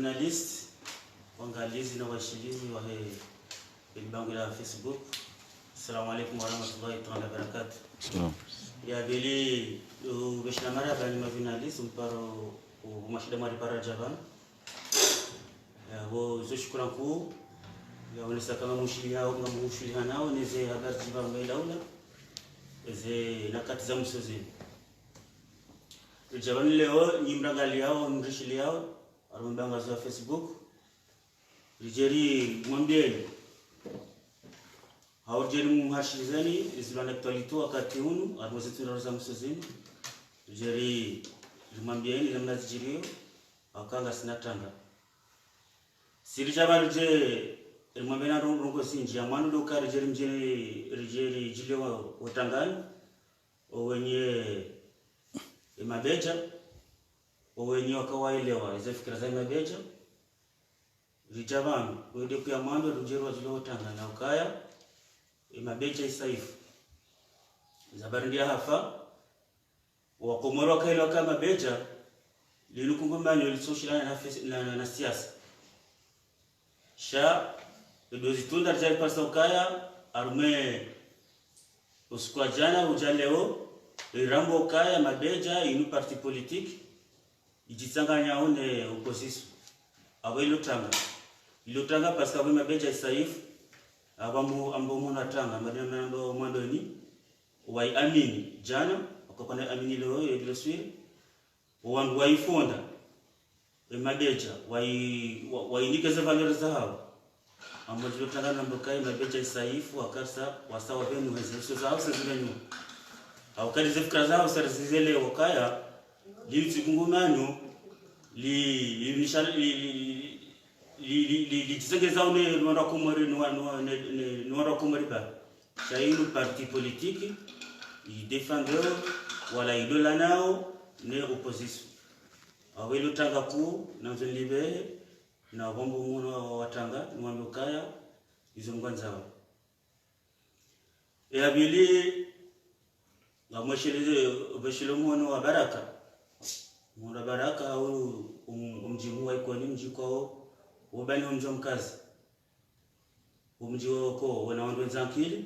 journalist waangalizi na washiriki wa bango la Facebook. Assalamu alaykum wa rahmatullahi ta'ala wa barakatuh. Ya bili beshna mara bani ma journalist mparo mashida mari para jaban. Ya wo shukran ku ya unisa kama mushili yao kama mushili hanao nize habari ziba mbele ze nakati za msozi. Jaban leo nyimrangali yao mrishili yao arumbangazo za Facebook. Rijeri mwambie haujeri muhashizani izilana actualito wakati hunu armozetu na msozini. Rijeri mwambieni namna zijirio akanga sinatanga siri jabal je mwambena rongo sinji amanu doka rijeri jilewa watangani wenye mabeja wenye wakawaelewa hizo fikra za mabeja rijabani wende kwa mando rujero zilo tanga na ukaya mabeja isaifu zabarindia hafa wa komoro kailo kama beja lilukungumanyo lisoshilana na siasa sha dozitunda rijali pasa ukaya arume usikwa jana ujaleo rambo ukaya mabeja inu parti politique ijitsanganya one opposition abo ilotanga paska bwe mabeja isaifu abamu ambomo natanga madama mwando ni wai amini jana wakakona amini leo ile swiri wangu waifonda mabeja wai nikeza valeur za hao ambapo ilotanga nambo kai mabeja isaifu akasa wasawa benu hizo zao sezilenu au kali zifika zao sarizele wakaya lizikungumanyo lisegeza une nwara komori ba chainu parti politique i défendeur wala idola nao ne opposition awelo tanga ku na nzolibe na bombo muno watanga nwambe kaya izo ngwanza e abili ngamwesheleze obeshelo muno wa baraka mwana baraka au umjimu wa iko ni mjiko ubani umjomkazi umjio ko wana ndo zankili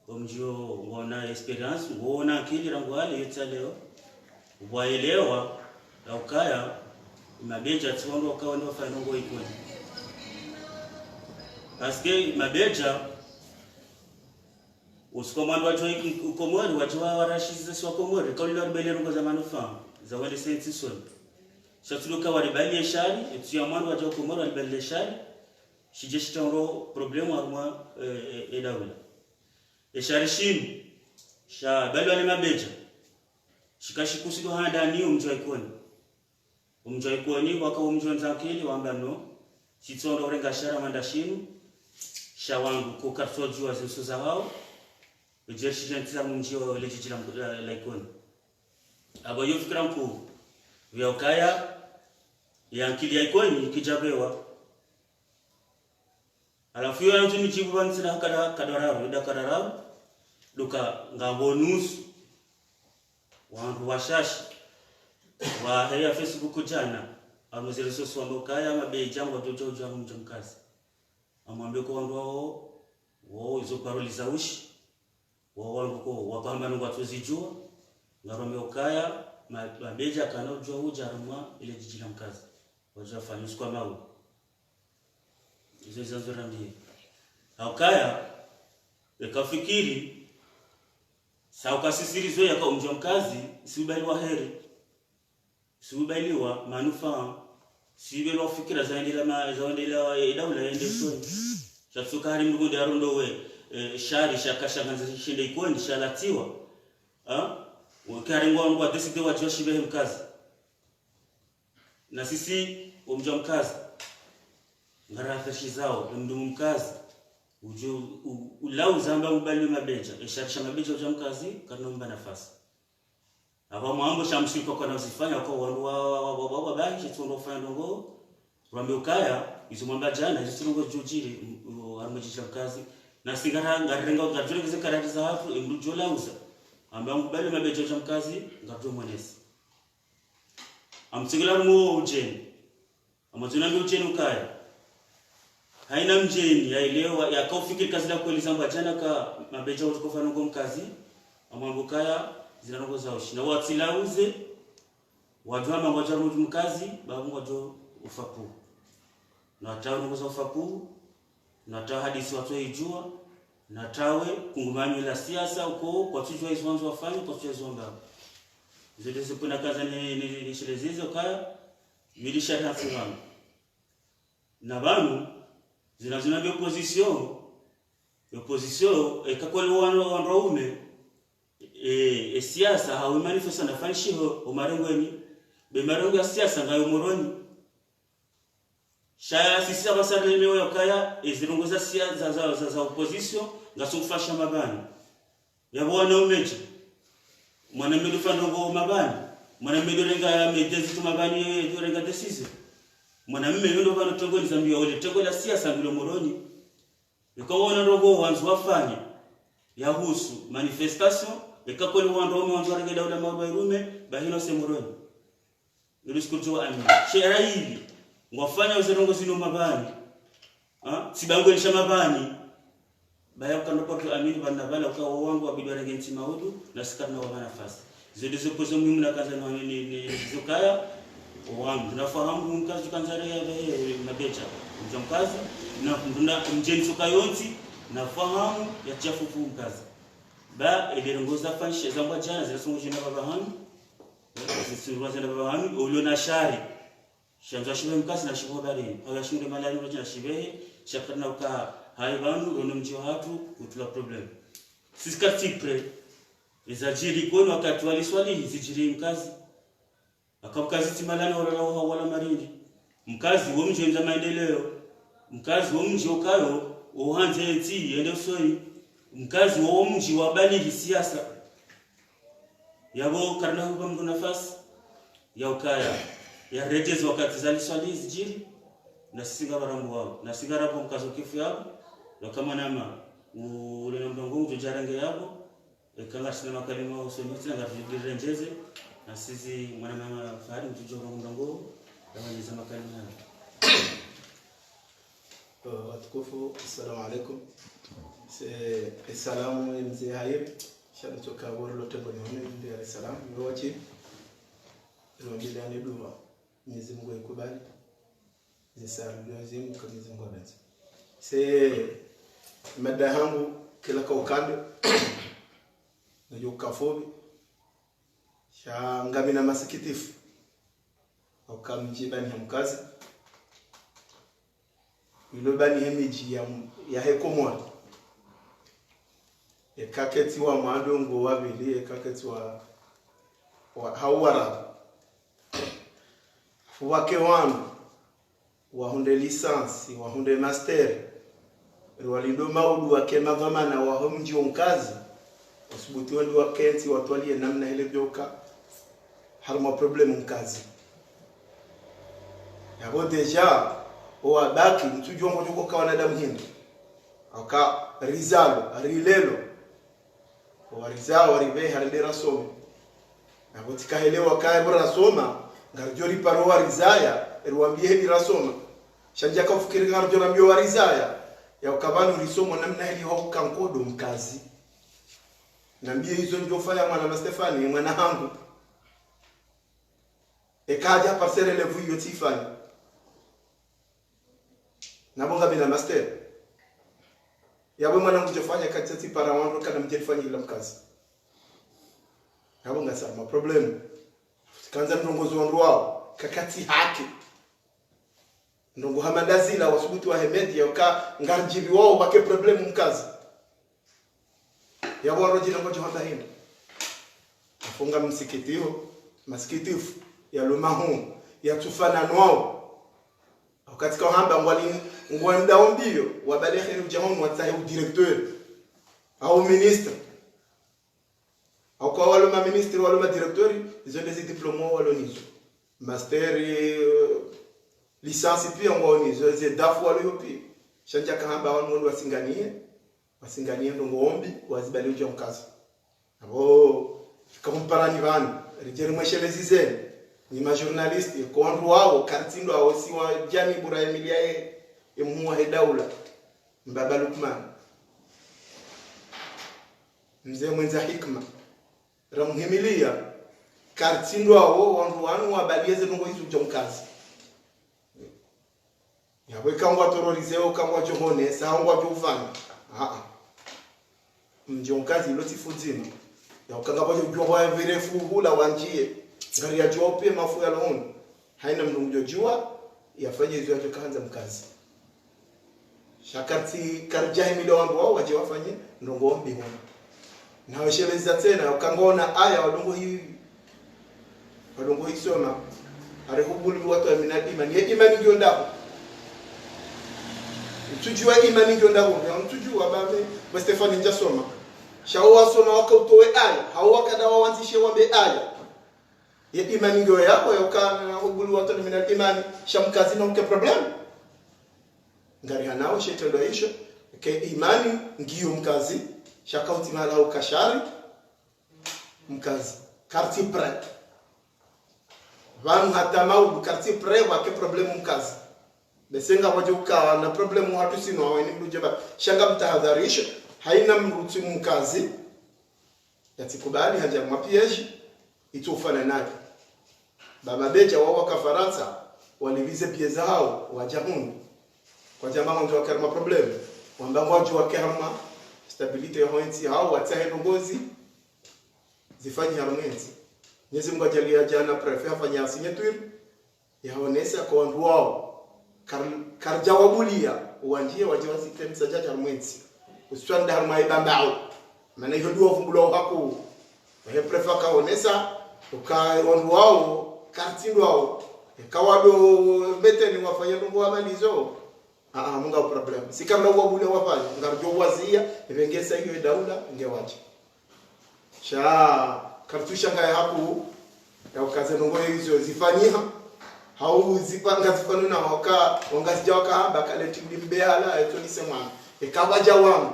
umjio ngona experience ngona akili rangu hali yote leo ubaelewa na ukaya mabeja tsondo ukawa ndio fanya ngo iko paske mabeja usikomani watu ukomori watu warashiza si wakomori kauli la rebellion ngo za manufaa za wale sensi son shatuluka walibali shari etia mwandu wa komoro walibali shari shijeshi toro problemu armwa edawula shari shinu sha bali wale mabeja shikashikusido handa ni umjwa ikoni waka umjwa nzakili wamba no chitsondo renga shara manda shinu sha wangu ko kartoju wa zesu za hao jeshi jantisa mjio lejijira la ikoni abo yofikira mkuu vya ukaya ya akili ya ikoni kijabewa alafu yo yanzu nijibu bansina kadararu dakarararu duka ngabonus wangu washashi wa heya Facebook jana amuzele soso wa ukaya mabeja watoto wa mjomkazi amwambie kwa wangu wao hizo paroli za ushi wao wangu kwa wapambana watu zijua ngarome ukaya mabeja kana ujua ujarumwa ile jiji la mkazi wajua fanyusi kwa mawe hizo zanzo rambi ukaya ikafikiri sauka sisirizo ya kwa mjomkazi sibaliwa heri sibaliwa manufaa sibelo fikira zaendela idawla ende soni chafukari mgundi arundo we shari shakashanganza shinde ikoni shalatiwa wakari wangu wa deside wa Joshi behe mkazi na sisi umjwa mkazi ngarafashi zao mdumu mkazi ulau zamba ubali mabeja esharisha mabeja ujwa mkazi kanomba nafasi aba mwambo shamshika kwa nazifanya kwa wandu wa bahi chitondo fanya ndongo rambe ukaya izumwamba jana izungo jujiri armejisha mkazi na sigara ngarenga ngajulekeze karati za hafu imrujola uza amba ngubali mabeja ujwa mkazi ngabdo mwanesi amtsigila mu ujeni amazona ndio chenu kaya haina mjeni yaelewa yakaufikiri kazi la kweli zamba jana ka mabeja utukofana ngo mkazi amambo kaya zinanongoza ushi na watsilauze wajua mangoja mkazi babu wajo ufapu na tawe nongoza ufapu na tawe hadisi watu ijua na tawe kungumanyo la siasa uko kwa tujua hizo wanzo wafanye kwa tujua hizo ngao zote zipuna kaza ni shelezizo kaya milisha hafuwa na banu zinazina bi opposition ekakwali wanaume siasa hawe manifesta na fanishiho umarengweni be marengo ya siasa ngayo moroni shaya sisi abasarele meyo yakaya ezirongoza siasa za opposition ngasufasha mabani yabo wanaumeje mwana mmedo fandongo mabani mwana mmedo renga medezi tumabani renga decision mwana mmelo ndo bana tongoni zambia ole tengo la siasa ngilo moroni yakaona rogo wanzu wafanye yahusu manifestation ekakweli wandomo wanzu renge daula mabairume bahino se moroni nilisikutoa amini shera hivi ngwafanya uzirongo zino mabani sibango elisha mabani baya ukanopa amini bana bala kwa wangu wabidwa renge nti maudu na sikana wa nafasi zidizo pozo muhimu na kaza ni zokaya wangu nafahamu mkazi kanzare ya mabecha mkazi na ndunda mjeni sokayonti nafahamu ya chafufu mkazi ba elirongoza fanisha zamba jana zilasongoje na baba hangu zisiruwaza na baba hangu uliona shari shanza shibe mkazi na shibo bari awashinde malali roje na shibe shakana uka haibanu ono mjio hatu utula problem sisi katipre izajiri kono wakati waliswali hizijiri mkazi akabukazi timalana wala marindi mkazi wo mje nza maendeleo mkazi wo mje ukayo uhanze eti yende usoi mkazi wo mje wabali siasa yabo karna huko mko nafasi ya ukaya ya rejezo wakati zaliswali zijiri na singa barambo wao na sigara hapo mkazo kifu yabo na kama nama ule ndongo ujarange yabo ekanga sina makalima usoni tena ngatirenjeze na sisi mwana mama fahari mtujua mndongo na makalima watukufu assalamu alaikum salamu mzee Hayib shana toka woro tembo ni Dar es Salaam yote ndio ni dua Mwenyezi Mungu ikubali zisali Mwenyezi Mungu kama Mwenyezi Mungu anaweza mada yangu kila kwa ukande na yukafobi shangabi na masikitifu ukamjibani mkazi ilobani hemiji ya hekomwa ekaketi wa madongo wabili ekaketi wa hawara wake wangu wa hunde lisansi wa hunde master walindo maudu wake magamana wa homji onkazi usibuti wandi wa kenti watwalie namna ile byoka harma problem mkazi yabo deja owa baki mtujongo joko kwa wanadamu hindi aka rizalo rilelo owa rizalo ribe harendera somo yabo tikahelewa kae bora soma ngarjori parowa rizaya erwambie hedi rasoma shanja kafikiri ngarjora mbio wa rizaya ya ukabanu risomo namna ile ho kankodo mkazi nambie hizo ndio fanya mwana Stefani mwana hangu ekaja parcelle levu hiyo tifani nabonga bila master yabo mwana kujifanya kati para wangu kana mjifanya ile mkazi yabo ngasa ma problem kanza ndongozo wangu wao kakati haki ndongo hamadazila wasubuti wa hemedi yoka ngarjibi wao bake problem mkazi yabo rojina kwa johanda hinda afunga msikitio masikitifu ya lumahu ya tufana nwao katika hamba ngwanda ombio wabalekhe ujahon watahe directeur au ministre au kwa wale ma ministre wale ma directeur ils ont des diplômes wale nizo master licence pia ngwao nizo ze dafu wale yopi shanja kahamba wanu wasinganie ndongo ombi wazibali uje mkazi abo kamparani bana rijeri mweshele zizeni ni majournalisti kwa wandu wao kartindo wao si wa jani bura emilia emuwa hedaula mbaba Lukman mzee mwenza hikma ramuhimilia kartindo wao wandu wanu wabalieze nungo hizo jomkazi yawe kangwa tororizeo kangwa johone saangwa jovana mjomkazi lotifuzima ya ukanga bajo jwa virefu hula wanjie ngari ya jope mafu ya loon haina mnungo jua yafanye hizo yote kaanza mkazi shakarti karjahi milo wangu wao waje wafanye ndongo ombi hono na wesheleza tena ukangona aya wadongo hii soma arehubulu watu wa minadi imani ndio ndako tujua imani ndio ndako tujua babe wa Stefani njasoma shawa soma wakautoe aya hawakada waanzishe wambe aya ya imani ndio yako yokana hubulu watu wa minadi imani shamkazi na mke problem ngari hanao shetendo isho ke imani ngiyo mkazi shakauti mala ukashari mkazi karti pre vanu hata maudu karti pre wake problemu mkazi besenga wajuka na problemu hatu sino hawa ini mlujeba shanga mtahadharisho haina mruti mkazi yatikubali haja mapieji itufana nake baba beja wawa ka Faransa walivize pieza hao wajahunu kwa jamaa wangu wakarma problemu wambangu waju wakarma stabilite ya hoensi hao watahe nongozi zifanyi harumenti Nyezi Mungu ajalia jana prefe afanya signature ya honesa kwa wandu wao karjawabulia uwanjie waje wasike msajaji harumenti usitwanda harumai bambao maana hiyo ndio fungulo wako wewe prefe ka honesa uka wandu wao kartindo wao kawado meteni wafanya ndongo amalizo munga problem sikamla wabule wafanya ngarjo wazia ibengesa hiyo daula ngewaje sha kartusha ngaya hapo ya ukaze ndongo hizo zifanyiha hau zipanga zifanu na waka wangazija waka kaleti mbehela etonisema ekabaja wangu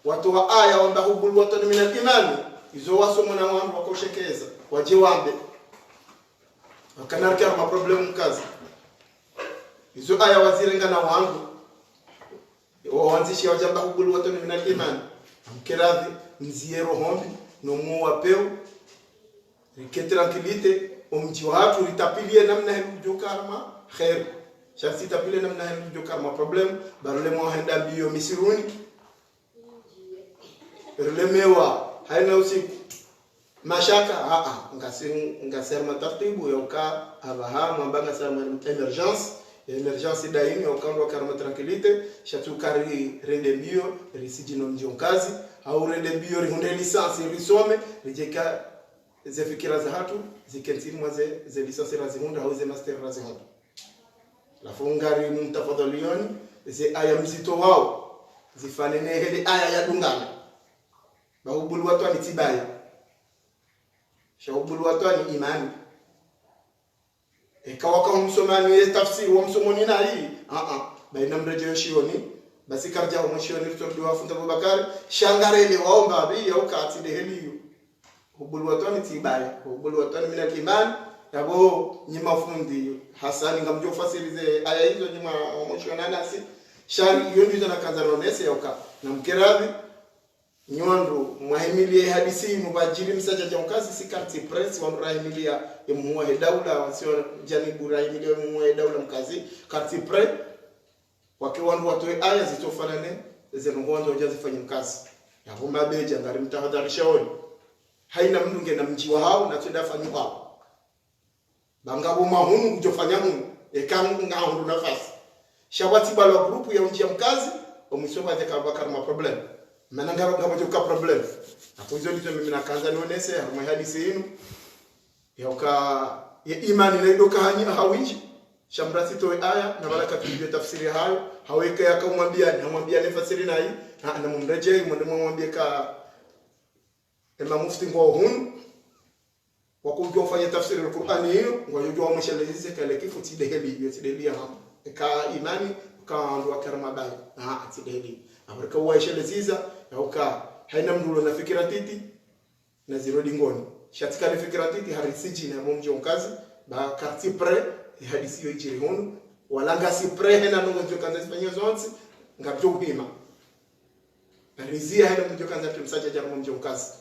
watu wa aya wamba hubulu watu ni imani izo wasomo na wangu wakoshekeza waje wambe wakanarika ma problem kazi izo aya wazirenga na wangu waanzishi wajamba hubulu watu ni imani mkeradhi mziero hombi no muwa peu rike tranquilite umji watu ritapilie namna hiyo karma khair shansi tapilie namna hiyo karma problem barule mo henda biyo misiruni relemewa haina usiku mashaka ngaserma tartibu yoka abaha mwambanga serma emergence daimi okandwa karma tranquilite shatukari rende biyo risidino mjonkazi au rende biyo rihunde lisansi risome rijeka ze fikira za hatu zikentini mwaze ze lisansi razihunda au ze master razihunda la fungari mtafadhalioni ze aya mzito wao zifanene hele aya ya dungana bahubulu watu ni tibaya shahubulu watu ni imani kawaka umsomani tafsiri wa msomoni na hii baina mrejo shioni basi karja wa shioni rutordi wa funda Abubakar shangarele waomba bi au kati de heliyo hubulu watu ni tibaya hubulu watu ni mina imani yabo nyima fundi Hasani ngamjo fasilize aya hizo nyima mshona nasi shari yondi na kazaronese yoka na mkeravi nyondo mwahimilia hadisi mubajiri msaja jamkazi sikarti press wa rahimilia emuwa daula wasio janibu rahimilia emuwa daula mkazi karti press wakiwandu watoe aya zitofanane zenongoanzo wajazifanya mkazi ya homa beja ngari mtahadharishaoni haina mndunge na mji wa hao na tudafanyu hao bangabo mahunu kujofanya hunu ekamu ngaundu nafasi shawati balo grupu ya mji mkazi omusoma zekabakar ma problem manangaro ngabo joka problem apozo lizo mimi nakanza nionese haruma hadisi yinu yoka ya imani na idoka hanyi hawinji shamrasi toe aya na baraka tujue tafsiri hayo haweka yakamwambia namwambia nifasiri na hii na mumreje mwambie ka ema mufti ngo hun wakujua ufanye tafsiri ya Qur'ani hiyo ngojua mshelezi kale kifu tideheli yotideheli hapo ka imani ka ndo akarama bai tideheli abaraka waisheleziza yauka haina mdulo na fikira titi na zirodi ngoni shatika ni fikira titi harisiji na mumjo mkazi ba quartier près hadisi yo ichiri hono wala ngasi près hena no njo kanza sifanyia zonsi ngabyo kupima rizia hena njo kanza tumsacha jarmo mjo kazi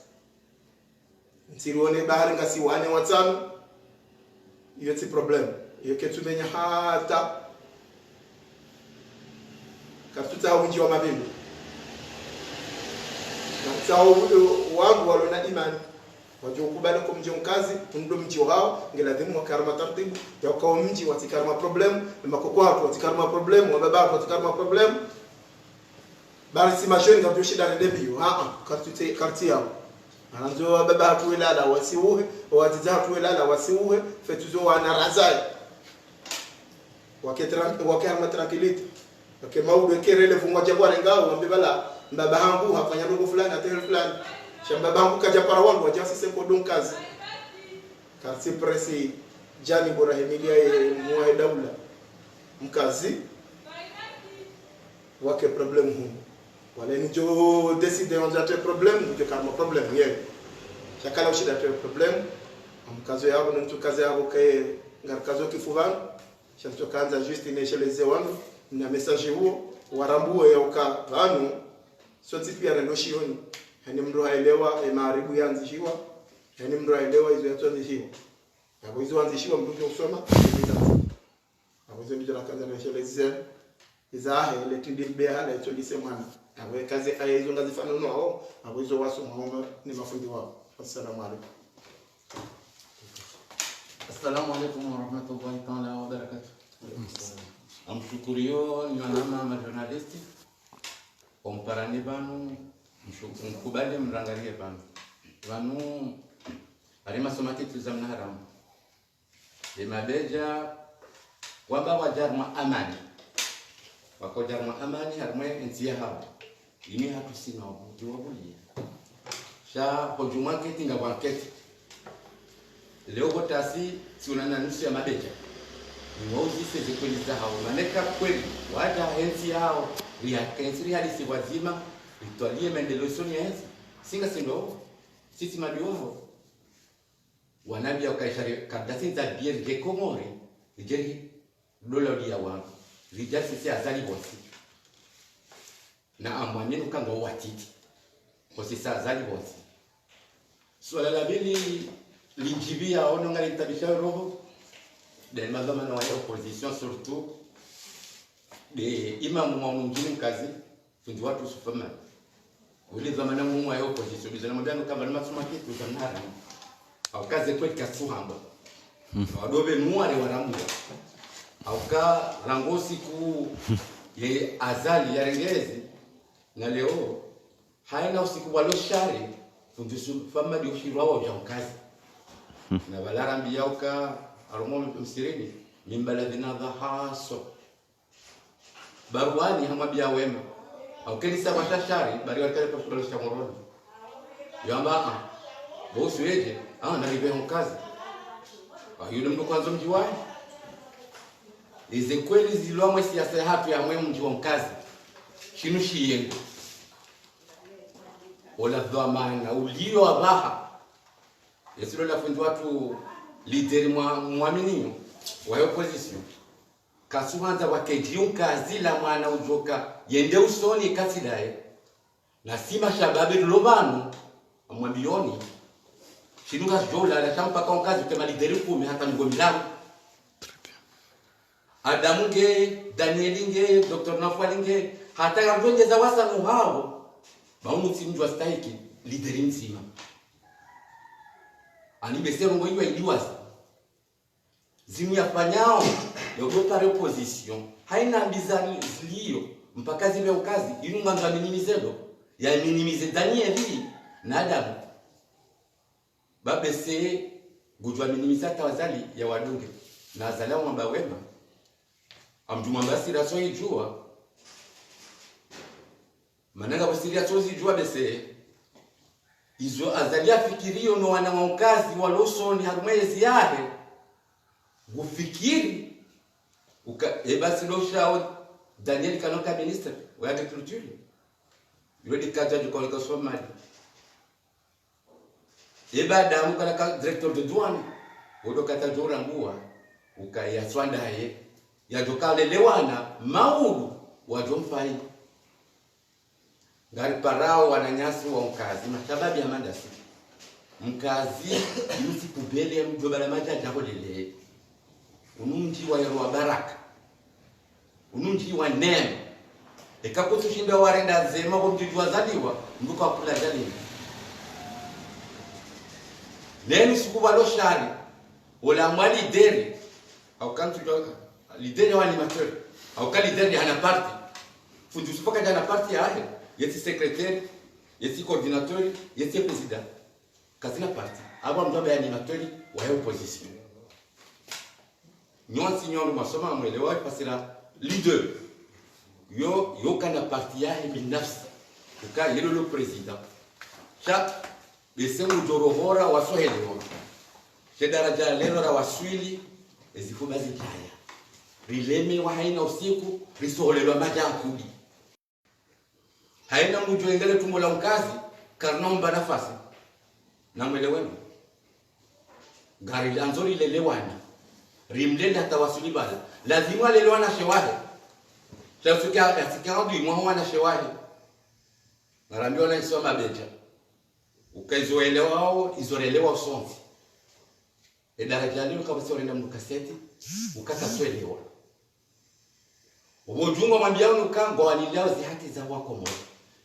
ntiruone bahari ngasi wane watano iyo ti problem iyo ketumenya hata katuta winji wa mabimbi Tao wangu walona imani wajokubali kwa mji mkazi ndo mji wao ngeladhimu wakarma taratibu ya kwa mji watikarma problem makoko watu watikarma problem wababa watikarma problem bali si mashoni ndio shida ndebio karti yao anzo wababa watu ilala wasiuhe watiza watu ilala wasiuhe fetuzo wana razai wakarma tranquility wakemaude kerele fungwa jabwa ngao ambibala mbaba hangu hafanya ndogo fulani atele fulani shamba bangu kaja para wangu wajasi seko donkazi kasi presi jani bora hemilia muwe daula mkazi wake problem hu wale njo decide on zate problem njo kama problem yeye chakala ushida te problem mkazo yao na mtu kazi yao kae ngarkazo kifuvani shanto kanza juste initialize wangu na message huo warambue yoka vanu soti pia renoshoni hani mtu haelewa maaribu yanzishiwa hani mtu haelewa hizo yanzishiwa hapo hizo yanzishiwa mtu kusoma hapo hizo ndio kaza na sheleze izahe ile tindimbe hala hizo lisemwana hapo kazi hizo ngazifana nao hapo hizo wasoma ni mafundi wao. Assalamu alaykum. Assalamu alaykum wa rahmatullahi ta'ala wa barakatuh. Amshukurio ni wanama journalisti komparani banu mkubali mrangalie banu arima somati tuzamna haramu limabeja waba wajarma amani wako jarma amani harmwe ntia hapo ini hatu sina wabulia sha hojuma keti nga waketi leo botasi tunana nusu ya mabeja ni wauzi seze kweli za hao maneka kweli waja hensi hao riakensiri halisi wazima itwalie maendeleo soni hensi singa sindo sisi madioho wanabia ukaishari kadasi za bier de komori ijeri dola dia wangu rijasi sisi azali bosi na amwanenu kanga watiti kwa sisi azali bosi swala la bili linjibia ono ngari tabisha roho de madama na opposition surtout de imamu wa mwingine kazi fundi watu sufama ule zamana mumu wa opposition bizana mabano kama masuma kitu zanara au kazi kwa kasuhamba wadobe nuare waramua au ka rangosi ku ye azali ya rengezi na leo haina usiku walo shari fundi sufama dio shirwa wa kazi na balarambi yauka aromo msirini mimbaladhina dhahaso baruani hamabia wema au kelisa watashari bari wakale kwa shule ya moroni yamba bosi weje na ribe kazi yule mtu kwanza mji wao ize kweli zilwa mwe siasa hatu ya mwe mji wa kazi shinu shiyengo ola dhamana ulio abaha yesilo la fundi watu lideri mwaminio wa opposition kasuanza wakejiunka zila mwana ujoka yende usoni katidae na sima shababe lobano amwambioni shinuka jola la champa kwa kazi kama lideri kumi hata ngomilao Adamu nge Daniel nge Dr. Nafwalinge hata yajonge za wasa muhao baumu timjwa stahiki lideri mzima anibesero ngoiwa iliwaza zimu yafanyao yogota reposition haina bizani zilio mpaka zibe ukazi inu mwanza minimizelo ya minimize Danieli na Adamu babese gujwa minimiza tawazali ya wadunge na azala mwamba wema amjuma basira so ijua mananga basiria so ijua bese izo azalia fikirio no wana wakazi walosoni harumezi yake gufikiri basi lo shao Daniel kanoka minister wa agriculture yodi kaja jukole ko Somali Adamu kala directeur de douane Odokata jora ngua ukaya swandaye ya dokalelewana maulu wajomfai ngari parao wananyasi wa mkazi mashababi ya mandasi mkazi yusi pubele mjobala maja jako lele ununji wa yarwa baraka ununji wa neno ekakutu shinda warenda zema kwa mjujua zaliwa mbuka wakula zaliwa neni sukuba lo shari wala mwa lideri au kantu lideri wa animateur au ka lideri hana parti fundu supoka jana parti ya ahe yeti secrétaire yeti coordinateur yeti président kazina parti aba mjomba ya animateur wa opposition nyonsi nyono masoma mwelewa pasira leader yo kana parti ya binafsi uka yelo lo président cha besemu jorohora wasohelewa shedaraja lelo ra waswili ezifuba zikaya rileme wa haina usiku risoholelwa majakudi haina mtu engele tumbo la mkazi karnomba nafasi na mwelewenu gari lanzori lelewana rimlenda tawasuli bala lazima lelewana shewahe chasuka asikandi mwana shewahe narambiwa na isoma beja ukaizoelewao izorelewa usonzi edaraja lilo kabisa wenda mdukaseti ukakaswelewa ubujungo mwambia unuka ngwalilao zihati za wakomori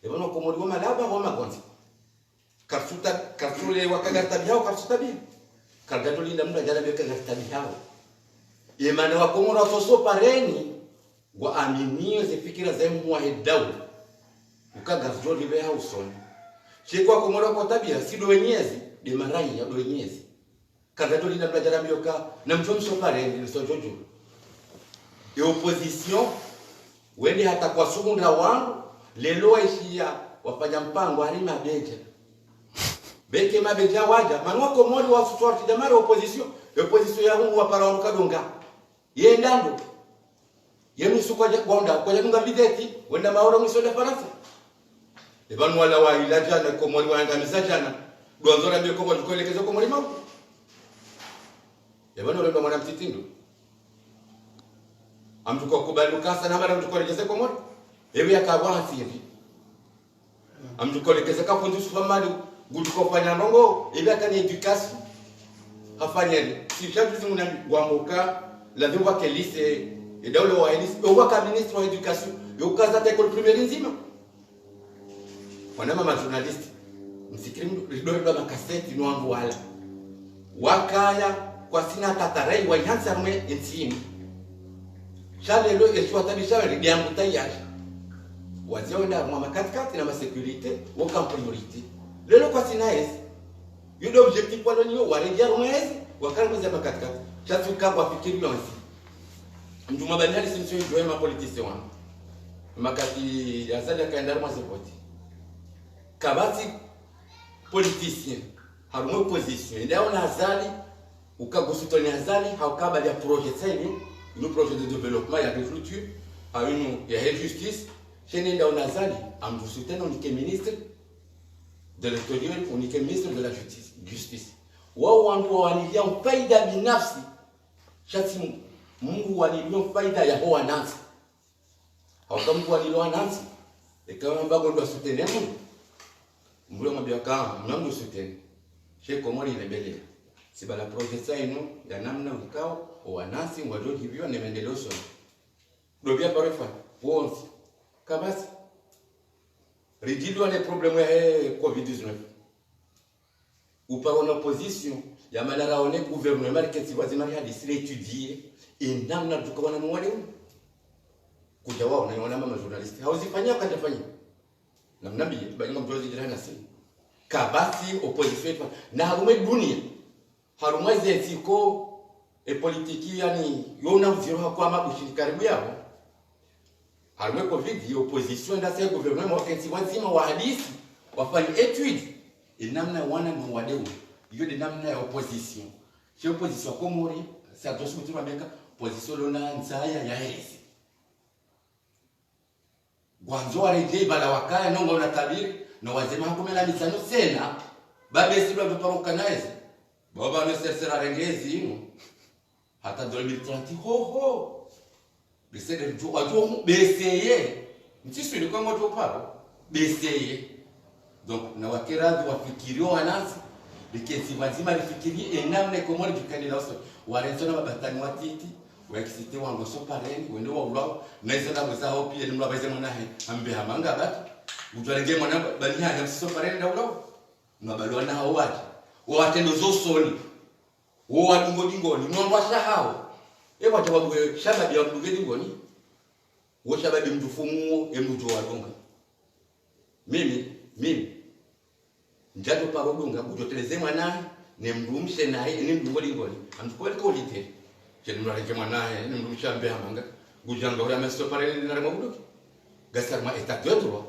ebona komori wa malaba wa magonzi karsule wakagartabi hao karsuta bi kargato linda mda jana beka gartabi hao yemane wa komori wasoso pareni wa aminio zifikira za muwahid daula ukagarjo libe hao soni chekwa komori kwa tabia sido wenyezi de marai ya do wenyezi kargato linda mda jana beka na mjomso pareni nisojojo e opposition wende hata kwa sugunda wangu lelo ishia wafanya mpango harima beja beke mabeja waja manwa komori wa sorti de mara opposition ya hungu wa para kadonga yendando yemi sukwa gwanda kwa yunga bideti wenda maoro mwisonda faransa ebanu wala wa ilaja na komori wa ngamiza jana donzora be komori kuelekeza komori mau ebanu ndo mwana mtitindo amtuko kubalukasa na mara mtukolekeze komori ewe akabwa hasiri amtukolekeze ka fundu supermali gutuko fanya ndongo ewe akani education hafanyeni si chapizi muna gwamuka lazima kelise edaulo wa elise owa ka ministre wa education yokaza ta école primaire nzima wana mama journalist msikiri rido makaseti no wala wakaya kwa sina tatarai wa yansa mwe ntini chale lo eswa tabisha ridiangu tayari wazionda mwa makatikati na masécurité woka priorité lelo kwa sina esi yudo objectif walo niyo warejea mwezi wakalikuza makatikati chatuka kwa fikiri yonsi mtu mabanyali simsio joe ma politicien wana makati yazali kaenda mwa zepoti kabati politicien harumo opposition ndio na azali ukagusutoni azali haukaba ya projet saini un projet de développement et d'agriculture à une justice chez ndio na azali amdusuteni unike ministre de l'intérieur unike ministre de la justice wao wangu wanilia faida binafsi shati Mungu wanilia faida ya hoa nansi hauka Mungu wanilia nansi ekawa mbago ndo soutenir Mungu mbule mwambia kama mnangu soutenir chez komori rebelle si bala projet ça ino ya namna ukao wanasi ngwajo hivyo ne maendeleo sio dobia parefa wonsi kabasi ridido les problèmes ya covid-19 ou par une opposition ya malara one gouvernement qui wazima ya disile étudier et namna tukabana mwale kuja wao na wana mama journalist hauzifanyia kajafanya namna bi bali mdozi jirani si kabasi opposition na harume dunia harume zetiko e politiki yani yona uziro kwa mabushiri karibu yao harume covid opposition nda se gouvernement wakati wazima wa hadisi wafanye étude namna wana mwadeu hiyo ni namna ya opposition sio opposition komori ça doit se mettre avec opposition lona nzaya ya hesi gwanzo arejei bala wakaya nongo na tabiri na wazema hakumela misano sena babe silo mtoruka naeze baba no sesera rengezi hata 2030 ho bisede tu ajo beseye mtisu ni kwa moto paro beseye donc na wakirazi wafikirio wanasi bikesi wazima lifikirie enamne komori jukani laso warenzona mabatani watiti wakisite wango so pareni wendo wa ulao na izenda mzao pia ni mlabaze mwanahe ambe hamanga bati utwarenge mwana bali hana so pareni da ulao na balwa na hawaji watendo zosoni wo wadingoni nomba shahao eba tawabu shababi ya mdugeni ngoni wo shababi mdufumu emdujo wadonga mimi njado parodunga kujoteleze mwanahe ne mdumshe naye ni mdungoli ngoni amtukole ko lite chenura reke mwanahe ni mdumsha mbe hamanga gujanga ora meso pareni na remobudoki gasarma état de droit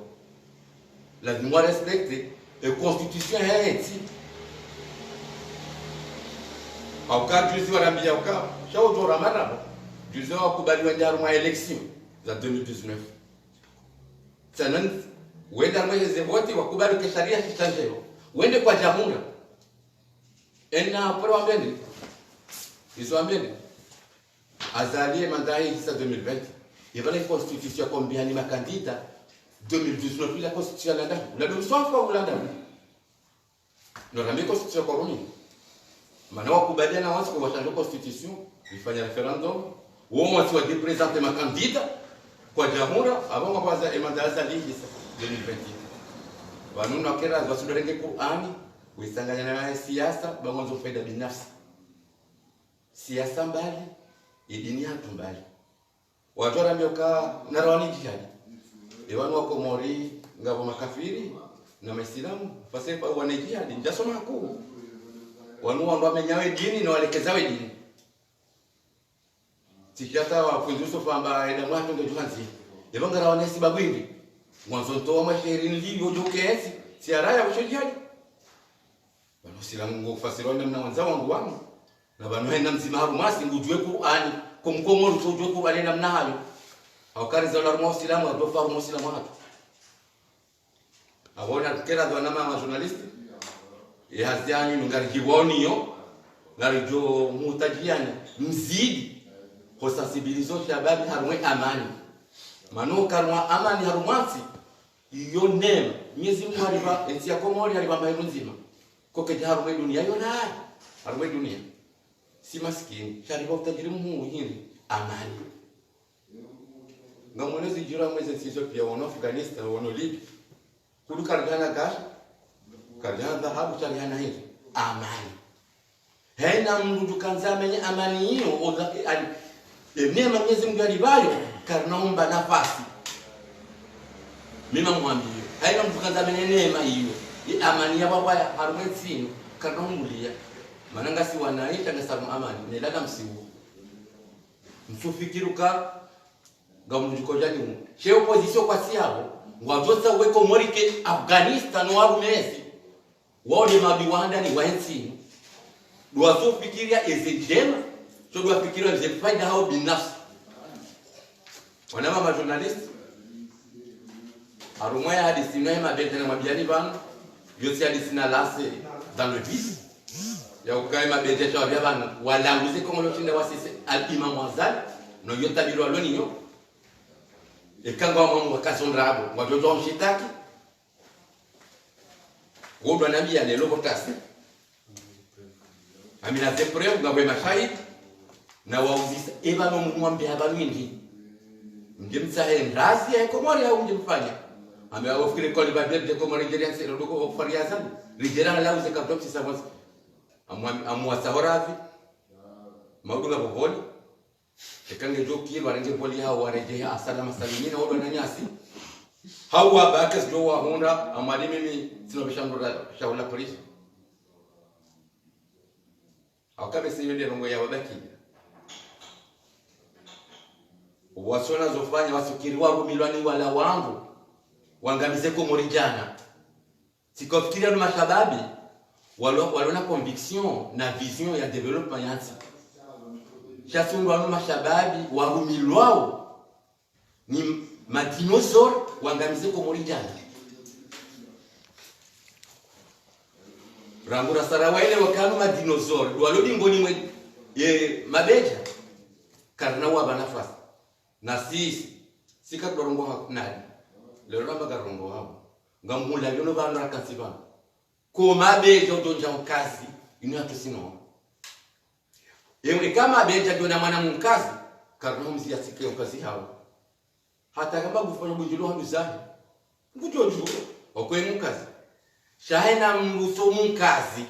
la loi respecte et constitution haiti au cas juzi warambia au cas chao jora marabo juzi wakubaliwa ndaruma election za 2019 sanan wenda mwezi wote wakubali ke sharia kitanjero wende kwa jamhuri ena por wambeni izo wambeni azalie mandai sa 2020 yevale constitution combien ni makandida 2019 la constitution la ndani la domswa kwa ulanda no la constitution kwa rumi maana wakubaliana wasi kwa chanjo constitution ifanya referendum wao wasi wa representer makandida kwa jamhuri avant kwanza emandaza ligi 2020 wanuna kera wasudorenge Qur'ani wisanganya na siasa bangonzo faida binafsi siasa mbali idini hatu mbali watora mbioka na rawani jihadi ewanu wako mori ngabo makafiri na maislamu fasepa wana jihadi ndasoma ku wanu wangu wamenyawe dini na walekezawe dini tikata wafunduso famba enda mwato ndo juhanzi ebanga rawani sibabwindi mwanzo toa mashairi nilio jokezi si araya washojihadi bano silamu ngo fasirona na wanza wangu na bano henda mzima harumasi ngujwe Qur'ani komkomo rutujwe Qur'ani namna hayo awakariza la muslimu adofa muslimu hatu abona kera dona mama journalist yaziani ngari kiwoniyo ngari jo mutajiani mzidi ko sensibilizo shababi harumwe amani mano karwa amani harumasi iyo nema miezi mwariba etia komori hariba mahiru nzima koke harumwe dunia yona harumwe dunia si maskini shariba utajiri muhindi amani ngamwezi jira mwezi sizo pia wana Afghanistan wana Libya kudu karjana gash karjana dhahabu chaliana hizo amani haina mndu kanza menye amani hiyo odaki ali nema Mwenyezi Mungu alibayo karnaomba nafasi mimi mwambie haina mndu kanza menye neema hiyo ni amani ya baba ya harumetsino karnaombulia mananga si wanaita ngasamu amani nelada msiu msufikiruka gamunjuko jani che opposition kwa siao ngwajosa weko morike Afghanistan warumesi wao mabiwanda ni waensi duaso fikiria ezejema so dua fikiria ze faida hao binafsi wanama ma journalist arumaya hadithi na mabete na mabiani bana yote hadithi na lase dans le bis ya ukae mabete cha bana wala uze kama lochinda wasisi al-imam Azali no yotabilo aloniyo ekanga mamu wakasondrabo wajojo mshitaki godwa nabi ya lelo botasi amina sempre ngabwe mashahidi na wauzisa eba no mwambe abalwindi ngemsahe ndazi ya komori au ngemfanya ambaye wafikiri kwa libabia de komori Nigeria sero doko kufaria sana Nigeria la uze kaptopsi savos amwasahoravi maudula boboni ekange joki warenge poli hao wareje asalama salimina wado na nyasi hawa bakas jowa honda amali mimi sinobeshangura shaula polisi akabe siyende rongo ya wabaki wasona zofanya wasukiri wangu milwani wala wangu wangamize ko morijana sikofikiria no mashababi walona conviction na vision ya development yansi chasundwa no mashababi warumilwao ni madinosaur wangamize ko morijana rangura sarawaile wakanu ma dinosaur walodi ngoni mwe ye mabeja karna wa banafasi na sisi sika dorongo hakunali lero namba garongo wabo ngamula yono bana kansiba ko mabeja udonja mkazi inu atusino yewe kama beja dona mwana mkazi karna mzi asike mkazi hawo hata kama gufanya bujulu hanuzahi ngujoju okwe mkazi shahena mbuso mkazi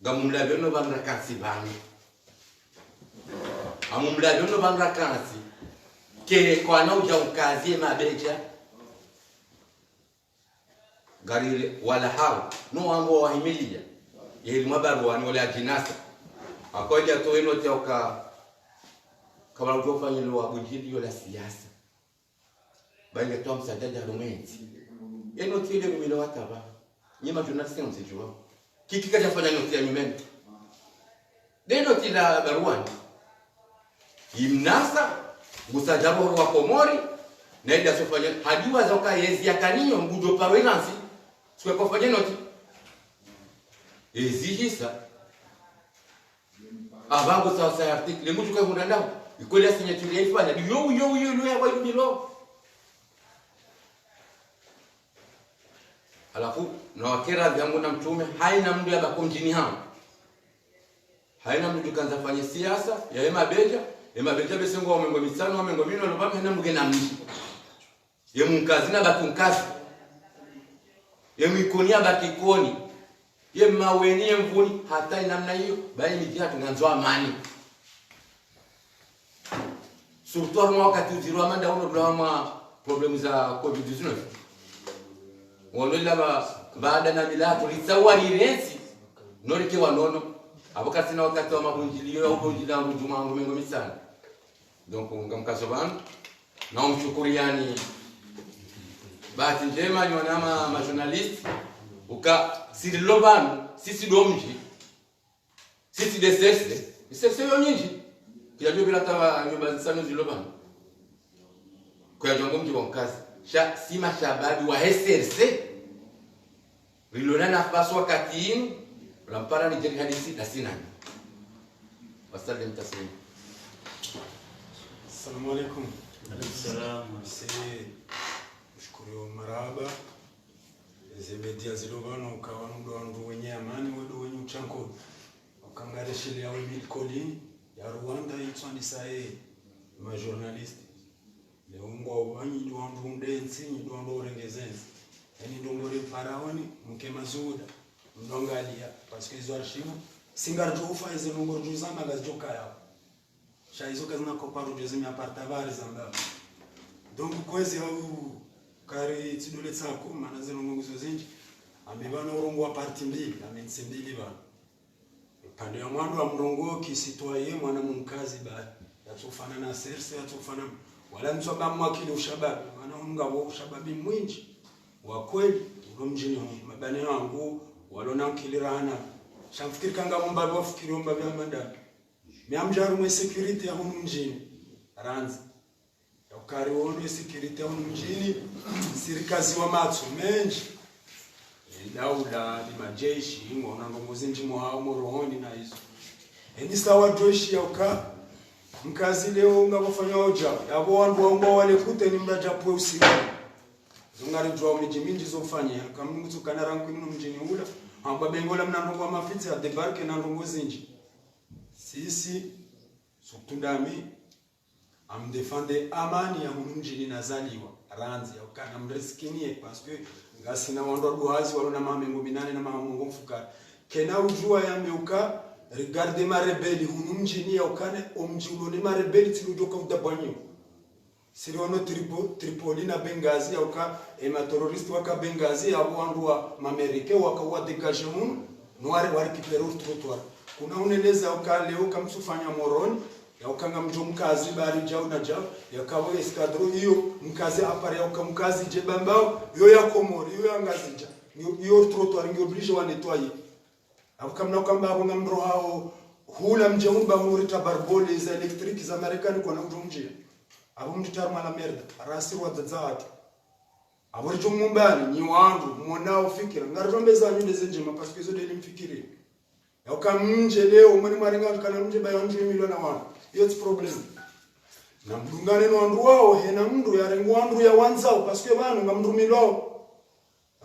ngamula yono bana kansibani amumla yono bana kansi ke kwa na uja mkazi mabeja garile wala hao no wango wahimilia yeli mabaru wani wala jinasa akoja to eno toka kama utofanya lo abujili yola siasa bali to msajada romenti eno tile mimilo wataba nyima journalist msijua kiki kaja fanya noti ya nyumen deno tila baruani imnasa musajabo wa komori naenda sofanya hadiwa zoka yezi yakaniyo ngudo parwenansi sio kufanya noti ezihisa abango sasa article ngudu kwa mundanda ikole signature ifanya yo lo ya kwa bilo alafu na wakera vyangu na mtume haina mndu ya bakomjini hao haina mndu kanza fanya siasa ya ema beja besengo wa mengo misano wa mengo mino lobama haina mndu na mndu ye mkazi na bakunkazi ye mikonia bakikoni ye maweni ye mvuni hata namna hiyo bali mijia tunganzwa amani surtout wakati uzirwa manda uno blama problemu za covid-19 wanola baada na milatu litawali rensi norike wanono abokati na wakati wa mabunjilio au bunjila mjuma wangu mengo misana donc ngamkasoban na umshukuriani bahati njema ni wanama ma journalist uka silobanu sisi domji sisi desese sisi yo nyingi kia bila tawa nyumba zisano zilobanu kwa jongo mji wa kazi sha sima shababi wa SRC rilona nafasi wakati inu lampara ni jeri hadisi na sinani wasallim taslim. Assalamu alaikum. Salam. Mshukuru maraba zemedia zilobano ukawa ndo wenye amani wedo wenye uchanko ukangare shile ya Milcolin ya Rwanda itwani sae ma journalist le ungo wanyi ndo ndensi ndo ndo rengezenzi yani ndo ndo faraoni mke mazuda ndongalia parce que izo archive singarjo ufa izo ngo juzama gazoka yao shaizo kazina koparo jozimi apartavari zamba donc kwezi au kari tidole tsako mana zeno nguzo zinji ambibana urongo wa parti mbili amense mbili bana pande ya mwandu wa mrongo kisitwaye mwana mumkazi ba yatofana na serse yatofana wala msoba mwakili ushababi maana unga wa ushababi mwinji wa kweli ndo mjini mabane wangu walona nkilirana shamfikiri kanga mumba bafikiri mumba bya manda miamjaru mwe security ya hunu mjini ranzi ukari wono security ya hunu mjini sirikazi wa matsu menji daula ni majeshi ngona ngomozi njimo hao morohoni na hizo eni sawa joshi ya uka mkazi leo ngabafanya hoja yabo wangu wale kute ni mraja pwe usiku zungari jwa miji mingi zofanya kama mtu kana rangu ino mjini ula amba bengola mnandongo mafiti ya debarke na ndongo zinji sisi sukundami amdefende amani ya mjini nazaliwa ranzi ya ukana mreskinie parce que ngasina wando duhazi walona mamengo minane na mamungo mfuka kena ujua ya meuka regarde ma rebeli hunu mjini ya ukane omjulo ni ma rebeli tilujoka udabanyo siriono Tripoli na Benghazi ya uka ema terrorist waka Benghazi abo wandu wa mamerike waka wa dégage hunu noire wa récupérer trottoir kuna uneleza uka leo kamsufanya moroni ya ukanga mjo mkazi bari jau na jau ya kawo eskadro hiyo mkazi apare ya ukamkazi jebambao yo ya komori yo ya ngazija yo trottoir ngi oblige wa nettoyer abukamna ukamba abo ngamro hao hula mjeumba unurita barbole za electric za Marekani kwa mjo mjia abo mjitaru mala merda arasirwa dzadzatu abori jo mumbani ni wandu mwanao fikira ngarombeza nyunde zenjema parce que zo deli mfikiri yakamnje leo mwani maringa kana mje bayo 1 milioni na wanu hiyo ti problem na mdungane no wandu wao hena mndu ya rengo wandu ya wanzao parce que banu ngamndumilo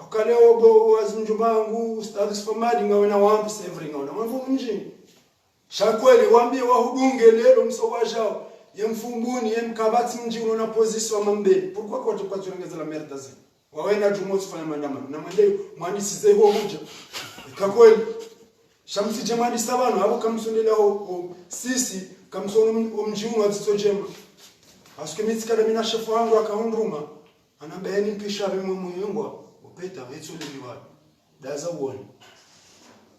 akaleo go wazinjubangu ustadhi famadi ngawe na wandu severing na wandu mjini shakweli waambie wahudunge lelo msowajao yemfumbuni yemkabati mji unaona position mambele pourquoi kwa tukwa tuongeza la merda zi wawena jumoto fanya mandamano na mwende mhandisi zeho moja kakweli shamsi jamani sabano hapo kamsondela ho sisi kamsono mji uno atitsojema aske mitsikada mina shefu wangu akaundruma anabeni pisha bimwe muyengwa upeta etsuli wali daza uone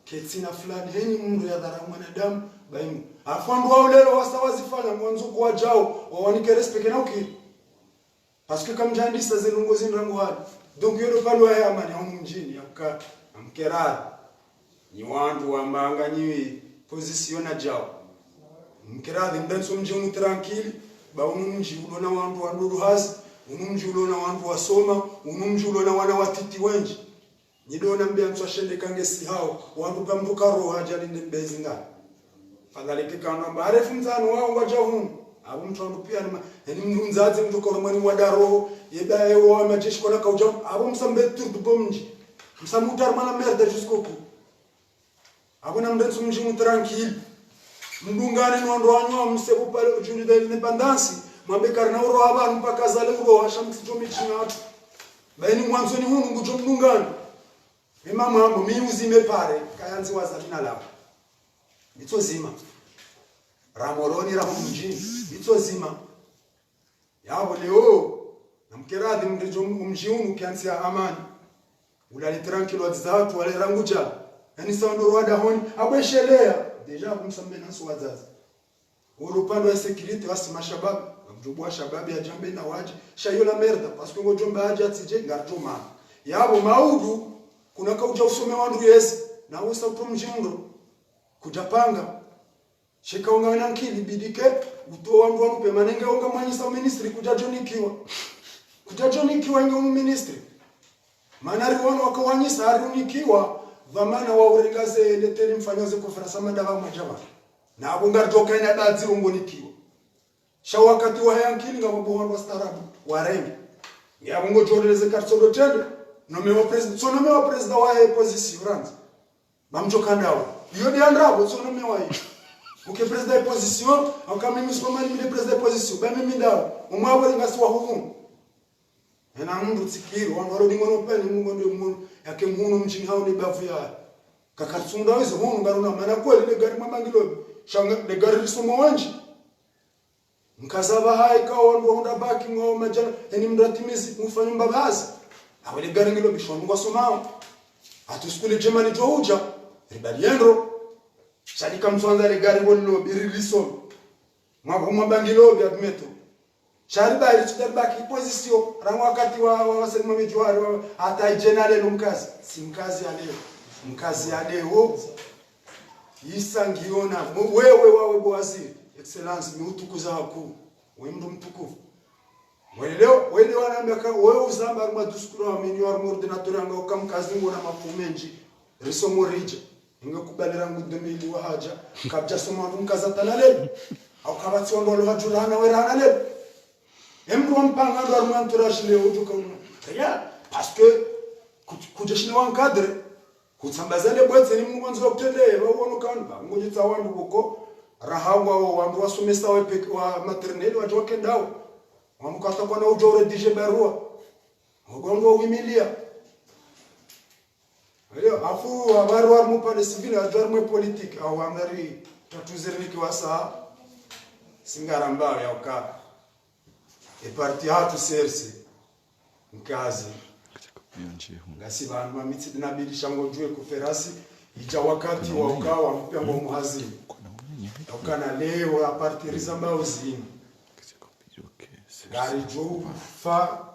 ketsina fulani heni mndu ya dhara mwanadamu baimu afandu wao lelo wasawazifanya mwanzo kwa jao wawanike respect na ukiri parce que comme jandisa zelongozi ndrangu hadi donc yoro palo ya amani au mjini yakuka amkerara ni wandu wa manganyiwi position na jao mkerara ndanso mji unu tranquille ba unu mji ulona wandu wa nduru hazi unu mji ulona wandu wa soma unu mji ulona wana watiti wenji nidona mbia mswashende kange si hao wandu pambuka roho hajali ndembezi ngani fadhalike kana barefu mzano wao ngajahum abo mtwandu pia ni mndu mzazi mtu kwa mani wadaro yebaye wa majeshi kwa kauja abo msambe turdu bomji msamutar mana merda jusqu'au bout abo na mdensu mji mutranquille mdungane no ndo anyo msebo pale juni de independence mwambekar na uro abantu mpaka zale uro hashamsi jomi china baini mwanzo ni hunu ngujo mdungane mama mambo mimi uzime pare kayanzi wazalina lao ito zima ramoroni raho mjini ito zima yabo leo namkeradhi mrijo mjiunu kiansia amani ulali tranquilo wazatu wale ranguja yani saundo rwada honi abweshelea deja kumsambe naso wazazi urupando ya security wasi mashababu mjubwa shababu ya jambe na waji shayo la merda parce que ngojomba haja tije ngarjoma yabo maudu kuna kauja usome wandu yesi na usa utomjindo kujapanga shika unga wana nkili bidike utoa wandu wanupe manenge unga mwanyisa ministry kujajonikiwa inga ministry manari wano wakawanyisa arunikiwa dhamana wa urengaze leteni mfanyoze kufrasa madava majaba na abunga joka ina dadzi rungonikiwa sha wakati wa yankili ngabo wandu wastarabu warenge ya bungo joreleze kartsodo tende nomewa president so nomewa president wa position ranzi bamjoka ndawo iyo ndi andrabo so nomewa hiyo uke president position akamimi soma ni president position bamimi ndawo umwabo ngasiwa hukumu ena mundu tsikiri wanoro dingono peni mungu ndio mungu yake mungu mjini hao ni bavu ya kakatsunda wezo mungu ngaruna mana kweli le gari mabangilo shanga le gari lisomo wanji mkazaba hai ka wando honda baki ngo majana eni mratimizi mufanye mbabazi awele gari ngilo bishonu ngosomao atuskule jemani johuja ribaliendo shadika mswanza le gari bonlo biriliso mwabo mabangilo bi admeto shariba ilitubaki position rangu wakati wa wasema mijuari hata general lumkazi si mkazi ya leo isa ngiona wewe wawe boaziri excellence ni utukuza wakuu wewe mtu mtukufu wewe wanaambia wewe uzamba kwa duskuru ameni wa ordinateur anga ukamkazi ngona mafumenji risomo rije ingekubali rangu 2000 wa haja kabja soma mkaza tanale au kabati wando lo hajurana werana le emru mpanga ndo armantorash le ujuka ya parce que kujeshina wankadre kutsambazale bwetse ni mwanzo wa kutendea wao kanda ngojitsa wandu buko rahangwa wandu wasomesa wa maternelle wajoke ndao wamukata kwa na ujore dije barua ngondo wimilia leo afu abarwa mupale civil ajorme politique au angari tatuziriki wasa singaramba ya uka e parti hatu serse mkazi ngasi bantu mamitsi dinabiri shango njwe kuferasi ija wakati wa ukawa mpengo muhazi ukana leo a partir zamba uzini gari jofa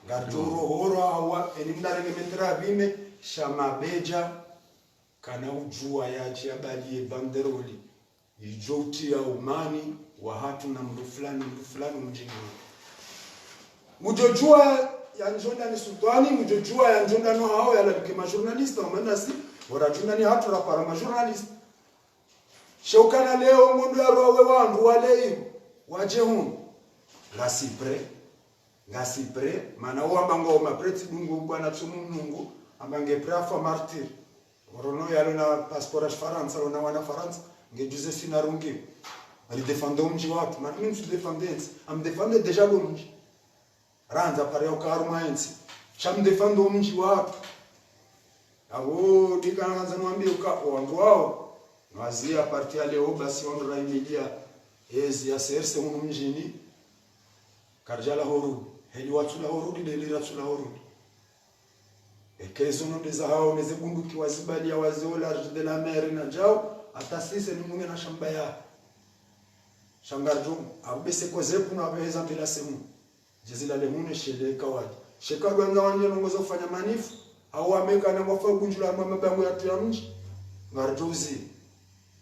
garduro horo awa enimdare gemetra bime shamabeja kana ujua yachi abali banderoli ijoti ya umani wa hatu na mdu fulani mjini mujojua ya njonda ni sultani mjojua ya njonda no hao ya la journaliste maana si warajunda ni hatu rapara ma journaliste shokana leo ngondo ya rowe wandu wale waje hum ngasipre maana wamba ngoma preti dungu bwana tsumunungu ambange prafa martyr worono yalo na passeport France wana wana France ngejuze sinarungi ali defendo mji watu maana mimi defendence am defende deja mji ranza pare ukaruma ensi cham defendo mji watu abo dikaanza mwambie wangu wao wazia parti ya leo basi wando raimedia ezi ya serse mjini karjala horu heli watu la horu delira tu la horu ekezo no deza hao neze bunduki wazibali ya wazola de la mer na jao atasise ni munge na shamba ya shangarjo abese kozepu na beza bila semu jezila lemune shele kawaji shekagwa ngawanye nongoza kufanya manifu au ameka na ngofa kunjula mabango ya tuyamji ngarjozi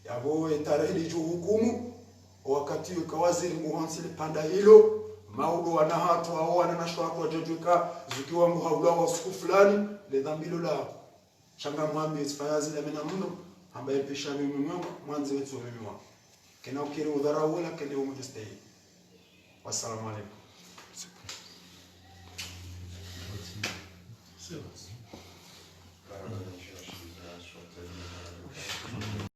yabo etareli jo hukumu wakati ukawaziri muhansile panda hilo maudo wana hatu au wana nashwa watu wajojuka zikiwa muhaula wa siku fulani le dhambilo la shanga mwambi isfayazi la mena muno ambaye pisha mimi mwanzo wetu mimi wa kena ukiri udhara wala kile umujistahili. Wassalamu alaikum.